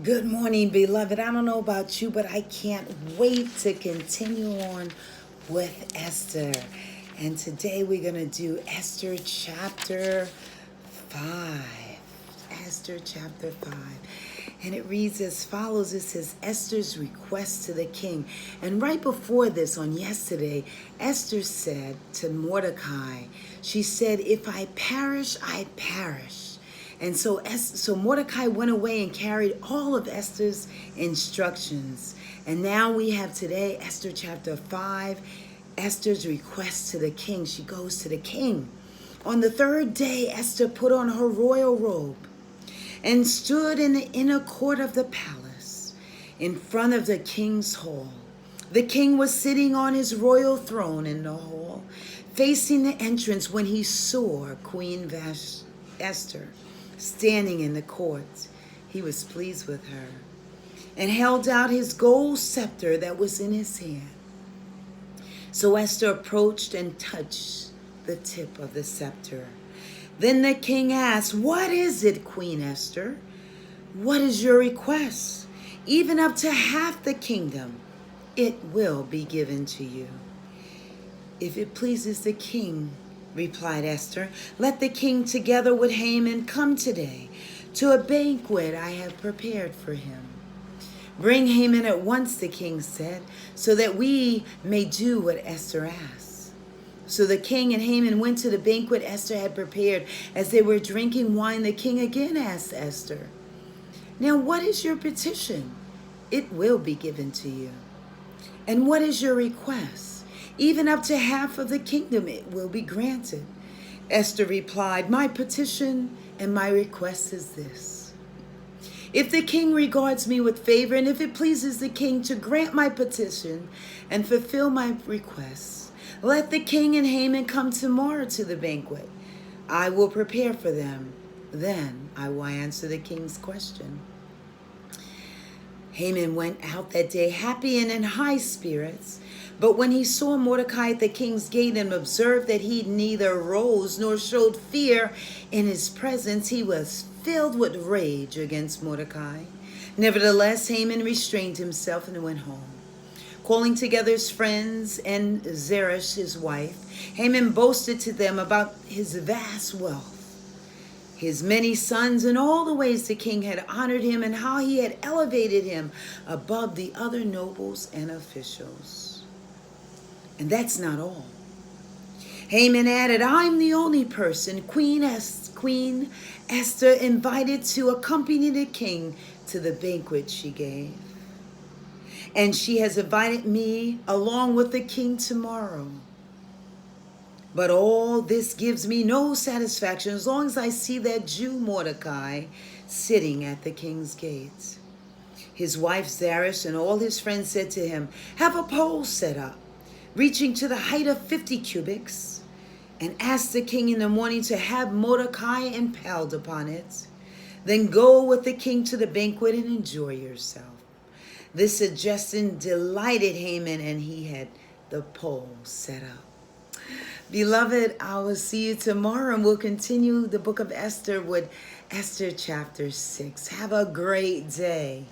Good morning, beloved. I don't know about you, but I can't wait to continue on with Esther. And today we're going to do Esther chapter 5. Esther chapter 5. And it reads as follows. It says, Esther's request to the king. And right before this, on yesterday, Esther said to Mordecai, she said, if I perish, I perish. And so Mordecai went away and carried all of Esther's instructions. And now we have today Esther chapter 5, Esther's request to the king. She goes to the king. On the third day, Esther put on her royal robe and stood in the inner court of the palace in front of the king's hall. The king was sitting on his royal throne in the hall, facing the entrance when he saw Queen Esther standing in the court. He was pleased with her and held out his gold scepter that was in his hand. So Esther approached and touched the tip of the scepter. Then the king asked, "What is it, Queen Esther? What is your request? Even up to half the kingdom, it will be given to you." "If it pleases the king," replied Esther, "let the king together with Haman come today to a banquet I have prepared for him." "Bring Haman at once," the king said, "so that we may do what Esther asks." So the king and Haman went to the banquet Esther had prepared. As they were drinking wine, the king again asked Esther, "Now what is your petition? It will be given to you. And what is your request? Even up to half of the kingdom it will be granted." Esther replied, "My petition and my request is this. If the king regards me with favor, and if it pleases the king to grant my petition and fulfill my requests, let the king and Haman come tomorrow to the banquet. I will prepare for them. Then I will answer the king's question." Haman went out that day happy and in high spirits. But when he saw Mordecai at the king's gate and observed that he neither rose nor showed fear in his presence, he was filled with rage against Mordecai. Nevertheless, Haman restrained himself and went home. Calling together his friends and Zeresh, his wife, Haman boasted to them about his vast wealth, his many sons, and all the ways the king had honored him and how he had elevated him above the other nobles and officials. And that's not all. Haman added, "I'm the only person Queen Esther invited to accompany the king to the banquet she gave. And she has invited me along with the king tomorrow. But all this gives me no satisfaction as long as I see that Jew Mordecai sitting at the king's gate." His wife Zeresh and all his friends said to him, "Have a pole set up, reaching to the height of 50 cubits, and ask the king in the morning to have Mordecai impaled upon it. Then go with the king to the banquet and enjoy yourself." This suggestion delighted Haman, and he had the pole set up. Beloved, I will see you tomorrow, and we'll continue the book of Esther with Esther chapter 6. Have a great day.